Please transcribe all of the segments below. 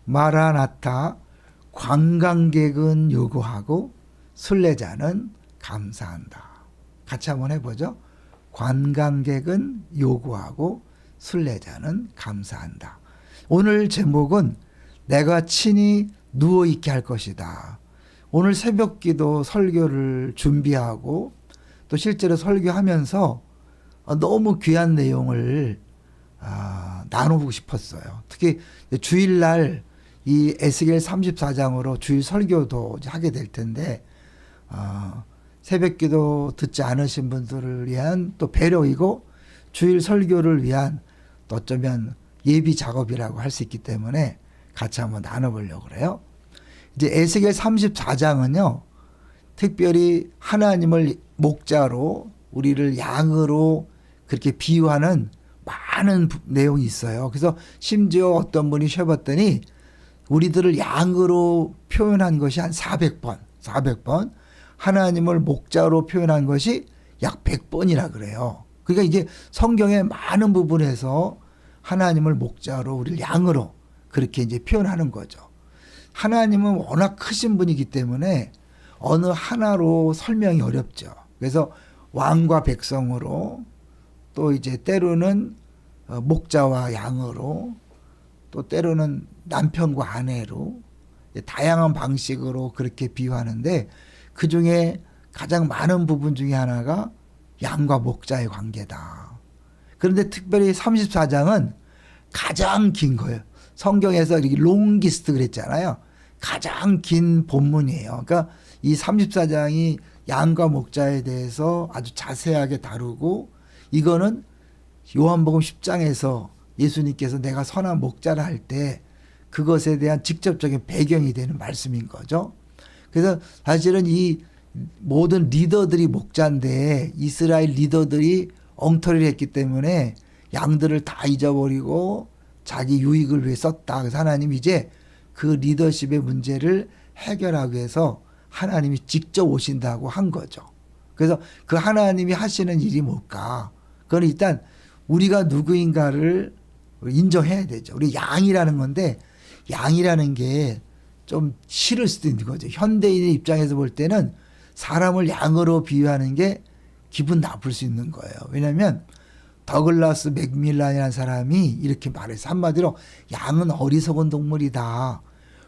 마라나타, 관광객은 요구하고 순례자는 감사한다. 같이 한번 해보죠. 관광객은 요구하고 순례자는 감사한다. 오늘 제목은 내가 친히 누워있게 할 것이다. 오늘 새벽기도 설교를 준비하고 또 실제로 설교하면서 너무 귀한 내용을 나누고 싶었어요. 특히 주일날 이 에스겔 34장으로 주일 설교도 하게 될 텐데 새벽기도 듣지 않으신 분들을 위한 또 배려이고 주일 설교를 위한 또 어쩌면 예비 작업이라고 할 수 있기 때문에 같이 한번 나눠보려고 그래요. 이제 에스겔 34장은요, 특별히 하나님을 목자로 우리를 양으로 그렇게 비유하는 많은 내용이 있어요. 그래서 심지어 어떤 분이 쉬어봤더니 우리들을 양으로 표현한 것이 한 400번, 하나님을 목자로 표현한 것이 약 100번이라 그래요. 그러니까 이게 성경의 많은 부분에서 하나님을 목자로 우리를 양으로 그렇게 이제 표현하는 거죠. 하나님은 워낙 크신 분이기 때문에 어느 하나로 설명이 어렵죠. 그래서 왕과 백성으로 또 이제 때로는 목자와 양으로 또 때로는 남편과 아내로 다양한 방식으로 그렇게 비유하는데 그 중에 가장 많은 부분 중에 하나가 양과 목자의 관계다. 그런데 특별히 34장은 가장 긴 거예요. 성경에서 이렇게 롱기스트 그랬잖아요. 가장 긴 본문이에요. 그러니까 이 34장이 양과 목자에 대해서 아주 자세하게 다루고 이거는 요한복음 10장에서 예수님께서 내가 선한 목자라 할 때 그것에 대한 직접적인 배경이 되는 말씀인 거죠. 그래서 사실은 이 모든 리더들이 목자인데 이스라엘 리더들이 엉터리를 했기 때문에 양들을 다 잊어버리고 자기 유익을 위해 썼다. 그래서 하나님이 이제 그 리더십의 문제를 해결하기 위해서 하나님이 직접 오신다고 한 거죠. 그래서 그 하나님이 하시는 일이 뭘까? 그건 일단 우리가 누구인가를 인정해야 되죠. 우리 양이라는 건데 양이라는 게 좀 싫을 수도 있는 거죠. 현대인의 입장에서 볼 때는 사람을 양으로 비유하는 게 기분 나쁠 수 있는 거예요. 왜냐하면 더글라스 맥밀란이라는 사람이 이렇게 말해서 한마디로 양은 어리석은 동물이다.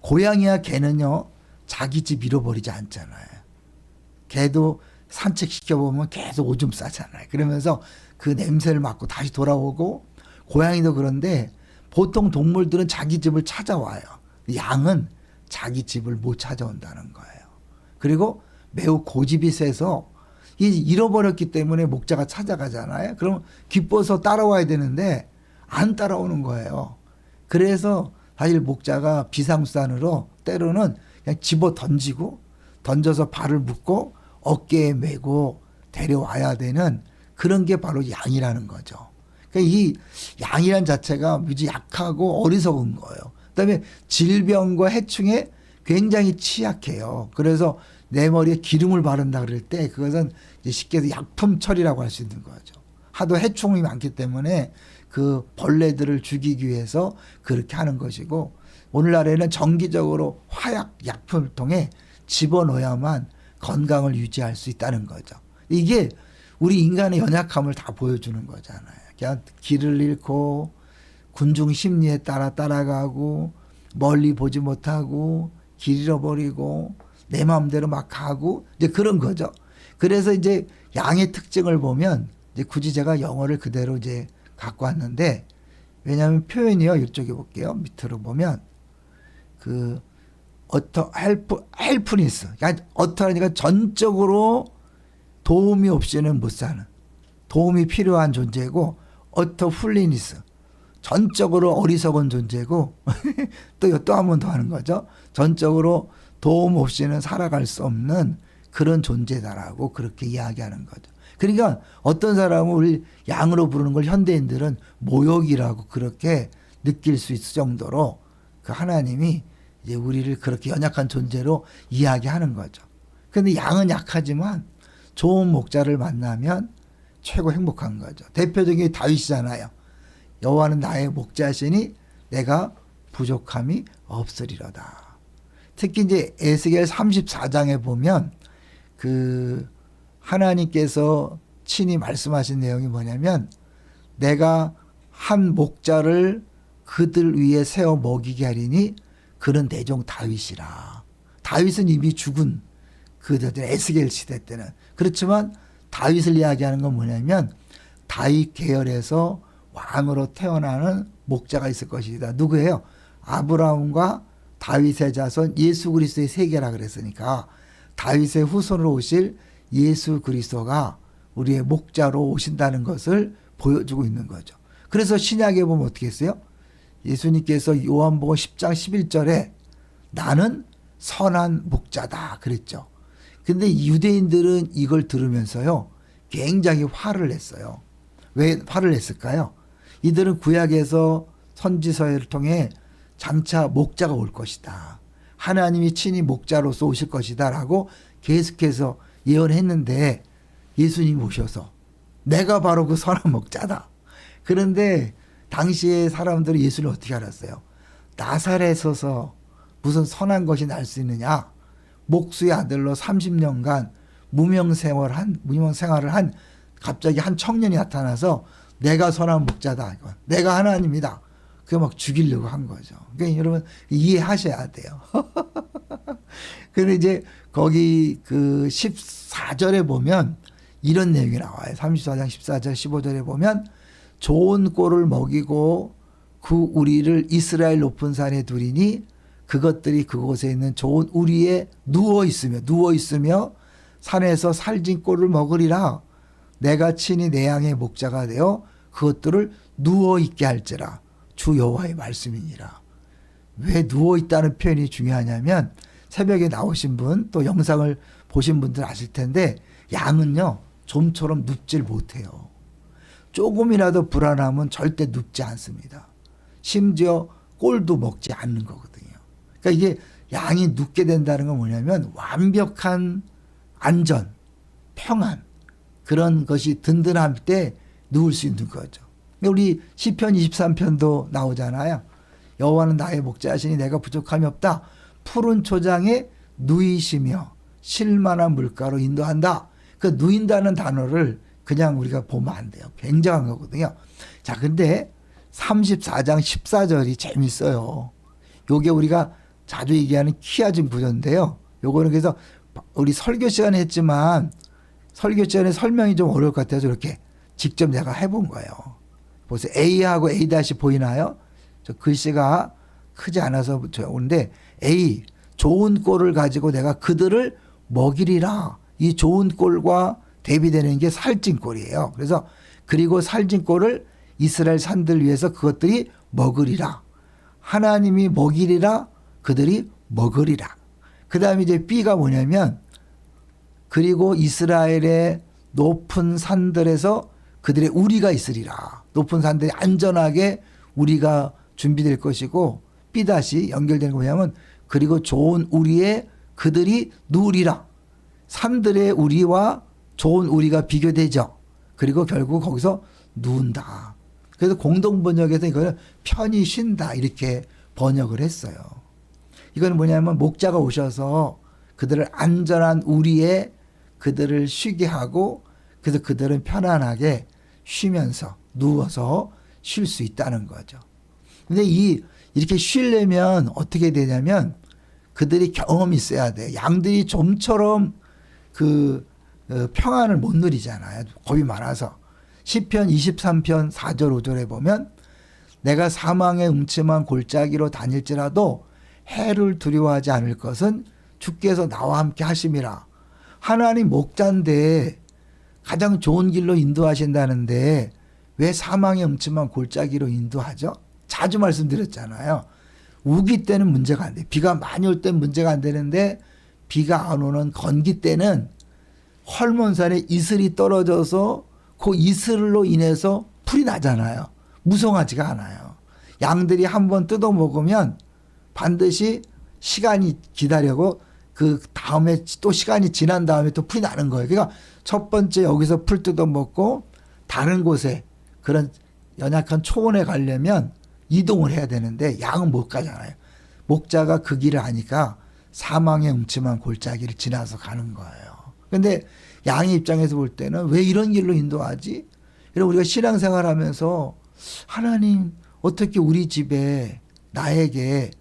고양이야 개는요 자기 집 잃어버리지 않잖아요. 개도 산책시켜보면 계속 오줌 싸잖아요. 그러면서 그 냄새를 맡고 다시 돌아오고 고양이도 그런데 보통 동물들은 자기 집을 찾아와요. 양은 자기 집을 못 찾아온다는 거예요. 그리고 매우 고집이 세서 잃어버렸기 때문에 목자가 찾아가잖아요. 그럼 기뻐서 따라와야 되는데 안 따라오는 거예요. 그래서 사실 목자가 비상수단으로 때로는 그냥 집어 던져서 발을 묶고 어깨에 메고 데려와야 되는 그런 게 바로 양이라는 거죠. 그러니까 이 양이란 자체가 무지 약하고 어리석은 거예요. 그다음에 질병과 해충에 굉장히 취약해요. 그래서 내 머리에 기름을 바른다 그럴 때 그것은 이제 쉽게 해서 약품 처리라고 할 수 있는 거죠. 하도 해충이 많기 때문에 그 벌레들을 죽이기 위해서 그렇게 하는 것이고 오늘날에는 정기적으로 화약 약품을 통해 집어넣어야만 건강을 유지할 수 있다는 거죠. 이게 우리 인간의 연약함을 다 보여주는 거잖아요. 그냥 길을 잃고 군중 심리에 따라가고 멀리 보지 못하고 길 잃어버리고 내 마음대로 막 가고 이제 그런 거죠. 그래서 이제 양의 특징을 보면 이제 굳이 제가 영어를 그대로 이제 갖고 왔는데 왜냐하면 표현이요 이쪽에 볼게요. 밑으로 보면 그 헬프니스 그러니까 어떠하니까 전적으로 도움이 없이는 못 사는 도움이 필요한 존재고 훌리니스 전적으로 어리석은 존재고 또 한 번 더 하는 거죠. 전적으로 도움 없이는 살아갈 수 없는 그런 존재다라고 그렇게 이야기하는 거죠. 그러니까 어떤 사람은 우리 양으로 부르는 걸 현대인들은 모욕이라고 그렇게 느낄 수 있을 정도로 그 하나님이 이제 우리를 그렇게 연약한 존재로 이야기하는 거죠. 그런데 양은 약하지만 좋은 목자를 만나면 최고 행복한 거죠. 대표적인 게 다윗이잖아요. 여호와는 나의 목자시니 내가 부족함이 없으리로다. 특히 이제 에스겔 34장에 보면 그 하나님께서 친히 말씀하신 내용이 뭐냐면 내가 한 목자를 그들 위에 세워 먹이게 하리니 그는 내 종 다윗이라. 다윗은 이미 죽은 그들 에스겔 시대 때는. 그렇지만 다윗을 이야기하는 건 뭐냐면 다윗 계열에서 왕으로 태어나는 목자가 있을 것이다. 누구예요? 아브라함과 다윗의 자손 예수 그리스도의 세계라 그랬으니까 다윗의 후손으로 오실 예수 그리스도가 우리의 목자로 오신다는 것을 보여주고 있는 거죠. 그래서 신약에 보면 어떻게 했어요? 예수님께서 요한복음 10장 11절에 나는 선한 목자다 그랬죠. 근데 유대인들은 이걸 들으면서요 굉장히 화를 냈어요. 왜 화를 냈을까요? 이들은 구약에서 선지서를 통해 장차 목자가 올 것이다. 하나님이 친히 목자로서 오실 것이다 라고 계속해서 예언했는데 예수님이 오셔서 내가 바로 그 선한 목자다. 그런데 당시에 사람들은 예수를 어떻게 알았어요? 나사렛에서 무슨 선한 것이 날 수 있느냐? 목수의 아들로 30년간 무명 생활을 한 갑자기 한 청년이 나타나서 내가 선한 목자다. 내가 하나님이다. 그거 막 죽이려고 한 거죠. 그러니까 여러분 이해하셔야 돼요. 그런데 이제 거기 그 14절에 보면 이런 내용이 나와요. 34장 14절 15절에 보면 좋은 꼴을 먹이고 그 우리를 이스라엘 높은 산에 두리니 그것들이 그곳에 있는 좋은 우리에 누워 있으며 산에서 살진 꼴을 먹으리라. 내가 친히 내 양의 목자가 되어 그것들을 누워 있게 할지라. 주 여호와의 말씀이니라. 왜 누워 있다는 표현이 중요하냐면 새벽에 나오신 분 또 영상을 보신 분들 아실 텐데 양은요 좀처럼 눕질 못해요. 조금이라도 불안하면 절대 눕지 않습니다. 심지어 꼴도 먹지 않는 거거든요. 그러니까 이게 양이 눕게 된다는 건 뭐냐면 완벽한 안전, 평안 그런 것이 든든할 때 누울 수 있는 거죠. 우리 시편 23편도 나오잖아요. 여호와는 나의 목자시니 내가 부족함이 없다. 푸른 초장에 누이시며 쉴만한 물가로 인도한다. 그 누인다는 단어를 그냥 우리가 보면 안 돼요. 굉장한 거거든요. 자, 근데 34장 14절이 재밌어요. 요게 우리가 자주 얘기하는 키아진 구조인데요. 요거는 그래서 우리 설교 시간에 했지만 설교 시간에 설명이 좀 어려울 것 같아서 이렇게 직접 내가 해본 거예요. 보세요. A하고 A 다시 보이나요? 저 글씨가 크지 않아서 오는데 A 좋은 꼴을 가지고 내가 그들을 먹이리라. 이 좋은 꼴과 대비되는 게 살찐 꼴이에요. 그래서 그리고 살찐 꼴을 이스라엘 산들 위해서 그것들이 먹으리라. 하나님이 먹이리라. 그들이 먹으리라. 그 다음에 이제 B가 뭐냐면 그리고 이스라엘의 높은 산들에서 그들의 우리가 있으리라. 높은 산들이 안전하게 우리가 준비될 것이고 B 다시 연결되는 거 뭐냐면 그리고 좋은 우리에 그들이 누우리라. 산들의 우리와 좋은 우리가 비교되죠. 그리고 결국 거기서 누운다. 그래서 공동번역에서 이거는 편히 쉰다 이렇게 번역을 했어요. 이건 뭐냐면 목자가 오셔서 그들을 안전한 우리에 그들을 쉬게 하고 그래서 그들은 편안하게 쉬면서 누워서 쉴 수 있다는 거죠. 근데 이렇게 쉬려면 어떻게 되냐면 그들이 경험이 있어야 돼. 양들이 좀처럼 평안을 못 누리잖아요. 겁이 많아서. 시편 23편 4절 5절에 보면 내가 사망의 음침한 골짜기로 다닐지라도 해를 두려워하지 않을 것은 주께서 나와 함께 하심이라. 하나님 목자인데 가장 좋은 길로 인도하신다는데 왜 사망의 음침한 골짜기로 인도하죠? 자주 말씀드렸잖아요. 우기 때는 문제가 안 돼. 비가 많이 올 때는 문제가 안 되는데 비가 안 오는 건기 때는 헐몬산에 이슬이 떨어져서 그 이슬로 인해서 풀이 나잖아요. 무성하지가 않아요. 양들이 한번 뜯어 먹으면 반드시 시간이 기다려고 그 다음에 또 시간이 지난 다음에 또 풀이 나는 거예요. 그러니까 첫 번째 여기서 풀 뜯어 먹고 다른 곳에 그런 연약한 초원에 가려면 이동을 해야 되는데 양은 못 가잖아요. 목자가 그 길을 아니까 사망의 음침한 골짜기를 지나서 가는 거예요. 근데 양의 입장에서 볼 때는 왜 이런 길로 인도하지? 이런 우리가 신앙생활 하면서 하나님 어떻게 우리 집에 나에게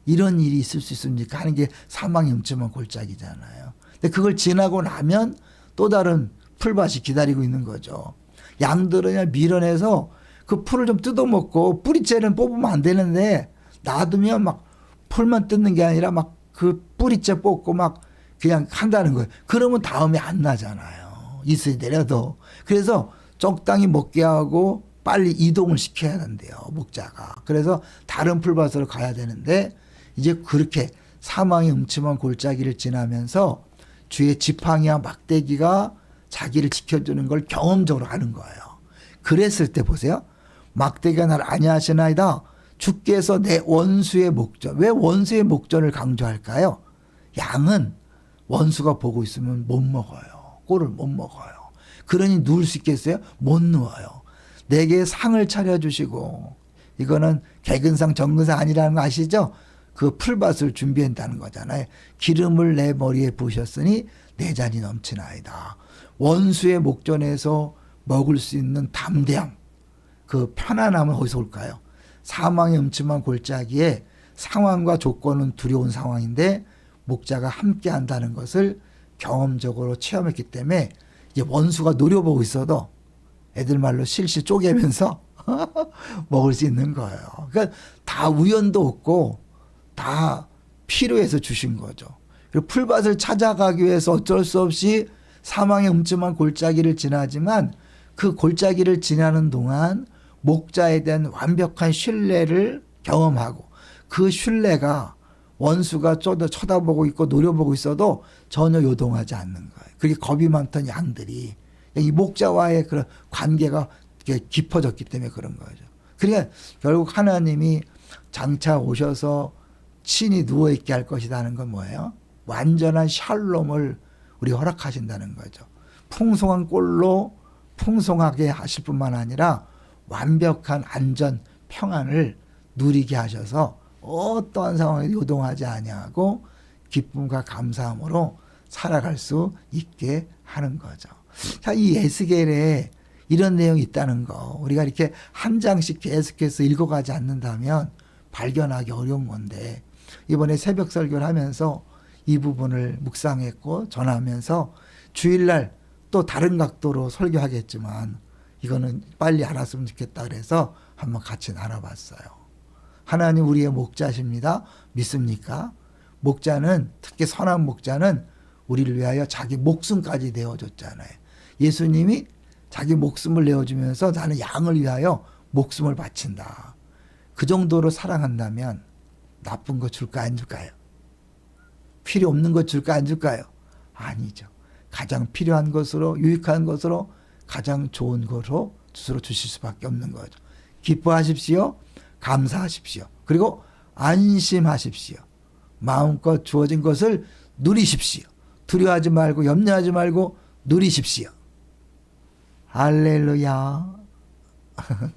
이런 일이 있을 수 있습니까? 하는 게 사망의 음침한 골짜기잖아요. 근데 그걸 지나고 나면 또 다른 풀밭이 기다리고 있는 거죠. 양들은 그냥 밀어내서 그 풀을 좀 뜯어먹고 뿌리째는 뽑으면 안 되는데 놔두면 막 풀만 뜯는 게 아니라 막 그 뿌리째 뽑고 막 그냥 한다는 거예요. 그러면 다음에 안 나잖아요. 이슬이 내려도. 그래서 적당히 먹게 하고 빨리 이동을 시켜야 된대요. 목자가. 그래서 다른 풀밭으로 가야 되는데 이제 그렇게 사망의 음침한 골짜기를 지나면서 주의 지팡이와 막대기가 자기를 지켜주는 걸 경험적으로 하는 거예요. 그랬을 때 보세요. 막대기가 나를 안위하시나이다. 주께서 내 원수의 목전. 왜 원수의 목전을 강조할까요? 양은 원수가 보고 있으면 못 먹어요. 꼴을 못 먹어요. 그러니 누울 수 있겠어요? 못 누워요. 내게 상을 차려주시고 이거는 개근상 정근상 아니라는 거 아시죠? 그 풀밭을 준비한다는 거잖아요. 기름을 내 머리에 부으셨으니 내 잔이 넘치나이다. 원수의 목전에서 먹을 수 있는 담대함, 그 편안함은 어디서 올까요? 사망의 음침한 골짜기에 상황과 조건은 두려운 상황인데 목자가 함께 한다는 것을 경험적으로 체험했기 때문에 이제 원수가 노려보고 있어도 애들 말로 실실 쪼개면서 먹을 수 있는 거예요. 그러니까 다 우연도 없고 다 필요해서 주신 거죠. 그리고 풀밭을 찾아가기 위해서 어쩔 수 없이 사망의 음침한 골짜기를 지나지만 그 골짜기를 지나는 동안 목자에 대한 완벽한 신뢰를 경험하고 그 신뢰가 원수가 쳐다보고 있고 노려보고 있어도 전혀 요동하지 않는 거예요. 그게 겁이 많던 양들이 이 목자와의 그런 관계가 깊어졌기 때문에 그런 거죠. 그러니까 결국 하나님이 장차 오셔서 친히 누워있게 할 것이라는 건 뭐예요? 완전한 샬롬을 우리 허락하신다는 거죠. 풍성한 꼴로 풍성하게 하실 뿐만 아니라 완벽한 안전, 평안을 누리게 하셔서 어떠한 상황에 요동하지 아니하고 기쁨과 감사함으로 살아갈 수 있게 하는 거죠. 자, 이 에스겔에 이런 내용이 있다는 거 우리가 이렇게 한 장씩 계속해서 읽어가지 않는다면 발견하기 어려운 건데 이번에 새벽 설교를 하면서 이 부분을 묵상했고 전하면서 주일날 또 다른 각도로 설교하겠지만 이거는 빨리 알았으면 좋겠다 그래서 한번 같이 나눠봤어요. 하나님 우리의 목자십니다. 믿습니까? 목자는 특히 선한 목자는 우리를 위하여 자기 목숨까지 내어줬잖아요. 예수님이 자기 목숨을 내어주면서 나는 양을 위하여 목숨을 바친다. 그 정도로 사랑한다면 나쁜 거 줄까 안 줄까요? 필요 없는 거 줄까 안 줄까요? 아니죠. 가장 필요한 것으로 유익한 것으로 가장 좋은 것으로 스스로 주실 수밖에 없는 거죠. 기뻐하십시오. 감사하십시오. 그리고 안심하십시오. 마음껏 주어진 것을 누리십시오. 두려워하지 말고 염려하지 말고 누리십시오. 할렐루야.